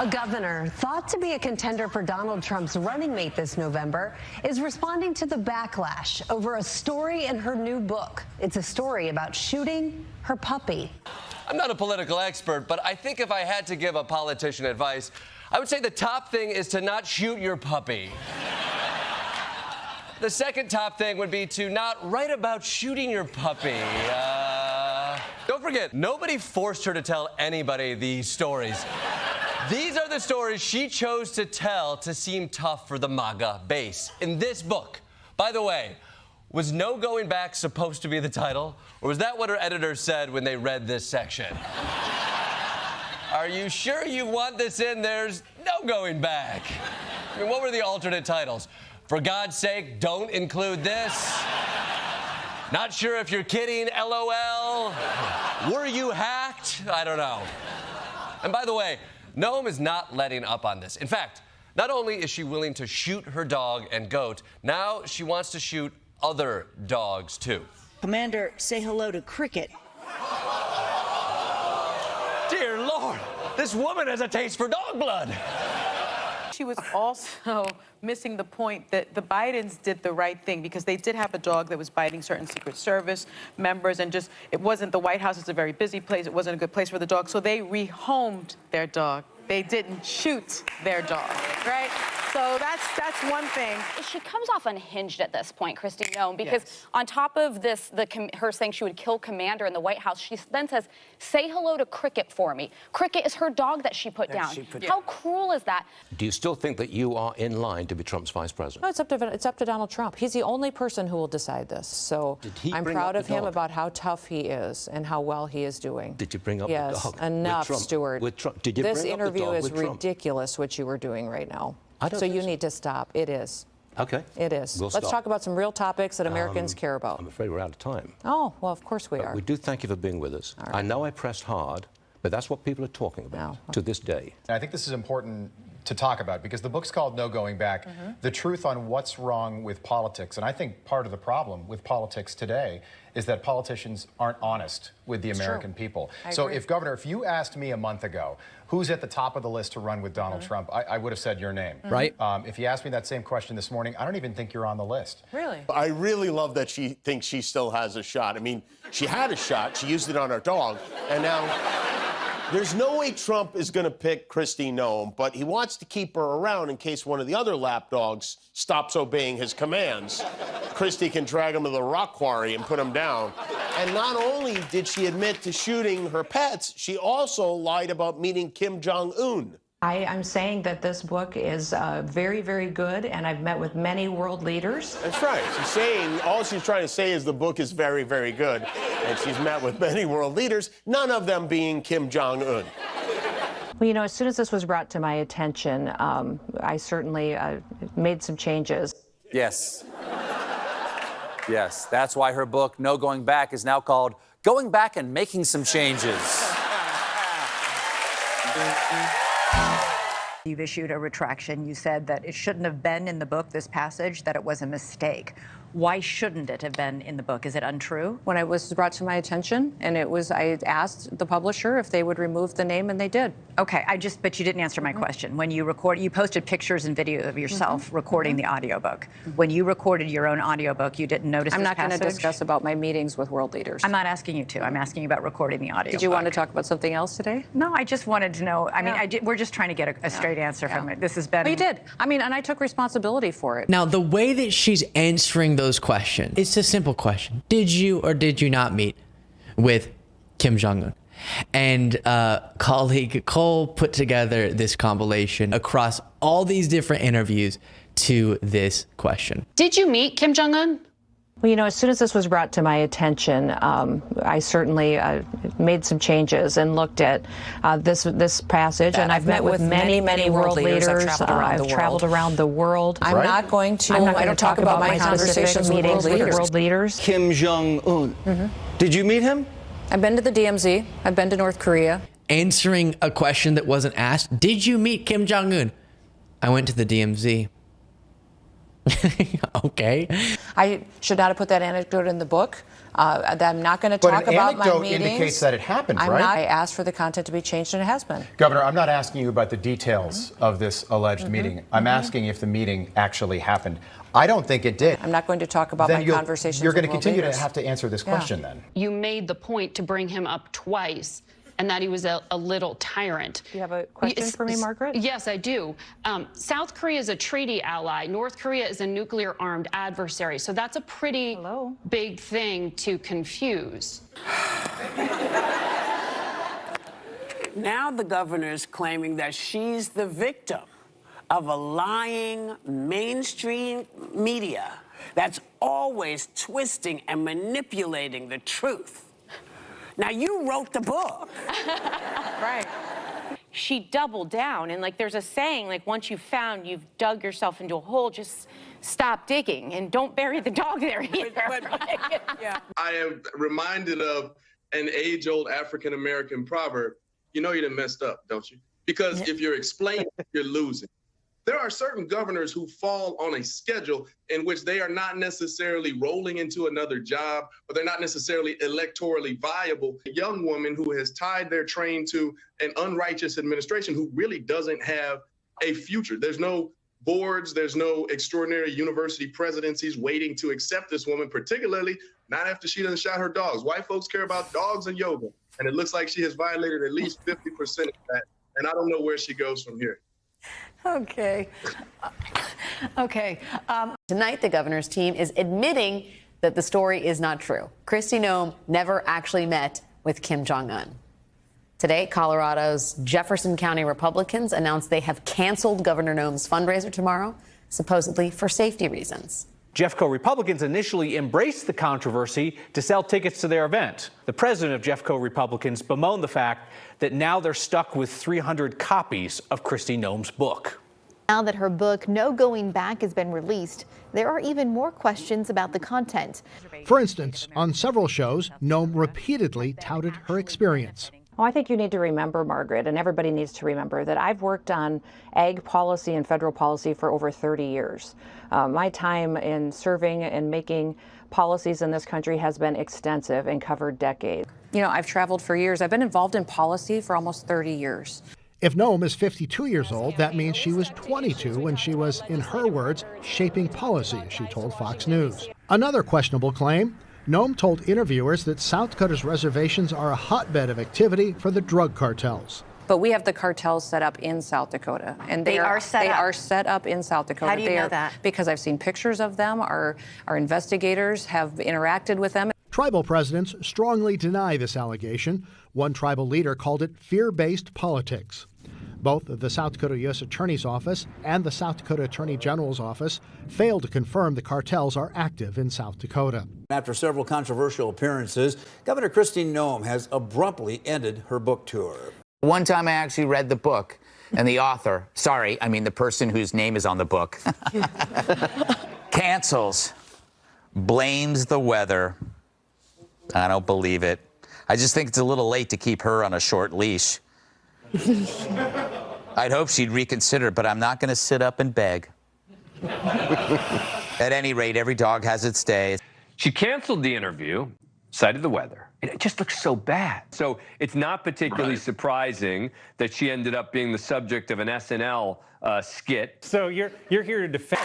A governor thought to be a contender for Donald Trump's running mate this November is responding to the backlash over a story in her new book. It's a story about shooting her puppy. I'm not a political expert, but I think if I had to give a politician advice, I would say the top thing is to not shoot your puppy. The second top thing would be to not write about shooting your puppy. Don't forget, nobody forced her to tell anybody these stories. These are the stories she chose to tell to seem tough for the MAGA base. In this book, by the way, was No Going Back supposed to be the title? Or was that what her editor said when they read this section? Are you sure you want this in? There's no going back. I mean, what were the alternate titles? For God's sake, don't include this. Not sure if you're kidding, LOL. Were you hacked? I don't know. And by the way, Noem is not letting up on this. In fact, not only is she willing to shoot her dog and goat, now she wants to shoot other dogs, too. Commander, say hello to Cricket. Dear Lord, this woman has a taste for dog blood. She was also missing the point that the Bidens did the right thing because they did have a dog that was biting certain Secret Service members, and just, it wasn't, the White House is a very busy place, it wasn't a good place for the dog, so they rehomed their dog. They didn't shoot their dog, right? So that's one thing. She comes off unhinged at this point, Kristi Noem, because Yes. on top of this, her saying she would kill Commander in the White House, she then says, say hello to Cricket for me. Cricket is her dog that she put down. How cruel is that? Do you still think that you are in line to be Trump's vice president? No, it's up to Donald Trump. He's the only person who will decide this. So I'm proud of him about how tough he is and how well he is doing. Did you bring up the yes, dog? enough, with Trump? Stuart. With Trump. Did you this bring interview up the dog is with Trump? ridiculous, what you were doing right now. I don't so think you so. need to stop. It is. Okay. It is. We'll Let's stop. talk about some real topics that Americans care about. I'm afraid we're out of time. Oh, well, of course we But are. we do thank you for being with us. All right. I know I pressed hard, but that's what people are talking about to this day. And I think this is important to talk about because the book's called No Going Back, the truth on what's wrong with politics. And I think part of the problem with politics today is that politicians aren't honest with the American people. So if Governor, if you asked me a month ago, who's at the top of the list to run with Donald Trump, I would have said your name. Right. If you asked me that same question this morning, I don't even think you're on the list. Really? I really love that she thinks she still has a shot. I mean, she had a shot, she used it on her dog, and now there's no way Trump is going to pick Kristi Noem, but he wants to keep her around in case one of the other lapdogs stops obeying his commands. Kristi can drag him to the rock quarry and put him down. And not only did she admit to shooting her pets, she also lied about meeting Kim Jong-un. I'm saying that this book is very, very good, and I've met with many world leaders. That's right. She's saying, all she's trying to say is the book is very, very good. And she's met with many world leaders, none of them being Kim Jong-un. Well, you know, as soon as this was brought to my attention, I certainly made some changes. Yes. Yes, that's why her book, No Going Back, is now called Going Back and Making Some Changes. You've issued a retraction. You said that it shouldn't have been in the book, this passage, that it was a mistake. Why shouldn't it have been in the book? Is it untrue? When it was brought to my attention, and I asked the publisher if they would remove the name, and they did. Okay, but you didn't answer my question. When you you posted pictures and video of yourself recording the audiobook. When you recorded your own audiobook, you didn't notice I'm this not going to passage? discuss about my meetings with world leaders. I'm not asking you to. I'm asking you about recording the audiobook. Did you want to talk about something else today? No, I just wanted to know. I mean, we're just trying to get a straight answer from it. This has been... Oh, you did. I mean, and I took responsibility for it. Now, the way that she's answering those questions, it's a simple question. Did you or did you not meet with Kim Jong-un? And colleague Cole put together this compilation across all these different interviews to this question. Did you meet Kim Jong-un? Well, you know, as soon as this was brought to my attention, I certainly made some changes and looked at this passage, and I've met with many world leaders. I've traveled around the world. I'm not going to. I don't talk about my conversations with world leaders. Kim Jong-un. Did you meet him? I've been to the DMZ. I've been to North Korea. Answering a question that wasn't asked. Did you meet Kim Jong-un? I went to the DMZ. Okay. I should not have put that anecdote in the book. That I'm not going to talk about my meetings. But an anecdote indicates that it happened, right? I asked for the content to be changed, and it has been. Governor, I'm not asking you about the details of this alleged meeting. I'm asking if the meeting actually happened. I don't think it did. I'm not going to talk about my conversations You're going with to continue leaders. to have to answer this question then. You made the point to bring him up twice, and that he was a little tyrant. Do you have a question for me, Margaret? Yes, I do. South Korea is a treaty ally. North Korea is a nuclear-armed adversary. So that's a pretty big thing to confuse. Now the governor is claiming that she's the victim of a lying mainstream media that's always twisting and manipulating the truth. Now, you wrote the book. Right. She doubled down, and like there's a saying, like once you've dug yourself into a hole, just stop digging and don't bury the dog there either. I am reminded of an age-old African-American proverb. You know you done messed up, don't you? Because if you're explaining, you're losing. There are certain governors who fall on a schedule in which they are not necessarily rolling into another job, or they're not necessarily electorally viable. A young woman who has tied their train to an unrighteous administration who really doesn't have a future. There's no boards, there's no extraordinary university presidencies waiting to accept this woman, particularly not after she done shot her dogs. White folks care about dogs and yoga, and it looks like she has violated at least 50% of that, and I don't know where she goes from here. Okay. Tonight, the governor's team is admitting that the story is not true. Kristi Noem never actually met with Kim Jong-un. Today, Colorado's Jefferson County Republicans announced they have canceled Governor Noem's fundraiser tomorrow, supposedly for safety reasons. Jeffco Republicans initially embraced the controversy to sell tickets to their event. The president of Jeffco Republicans bemoaned the fact that now they're stuck with 300 copies of Kristi Noem's book. Now that her book, No Going Back, has been released, there are even more questions about the content. For instance, on several shows, Noem repeatedly touted her experience. Well, I think you need to remember, Margaret, and everybody needs to remember that I've worked on ag policy and federal policy for over 30 years. My time in serving and making policies in this country has been extensive and covered decades. You know, I've traveled for years. I've been involved in policy for almost 30 years. If Noem is 52 years old, that means she was 22 when she was, in her words, shaping policy, she told Fox News. Another questionable claim, Noem told interviewers that South Dakota's reservations are a hotbed of activity for the drug cartels. But we have the cartels set up in South Dakota, and they are set up in South Dakota. How do you know that? Because I've seen pictures of them. Our investigators have interacted with them. Tribal presidents strongly deny this allegation. One tribal leader called it fear-based politics. Both the South Dakota U.S. Attorney's Office and the South Dakota Attorney General's Office failed to confirm the cartels are active in South Dakota. After several controversial appearances, Governor Kristi Noem has abruptly ended her book tour. One time I actually read the book, and the author, the person whose name is on the book, cancels, blames the weather. I don't believe it. I just think it's a little late to keep her on a short leash. I'd hope she'd reconsider, but I'm not going to sit up and beg. At any rate, every dog has its day. She canceled the interview, cited the weather. It just looks so bad. So it's not particularly surprising that she ended up being the subject of an SNL skit. So you're here to defend.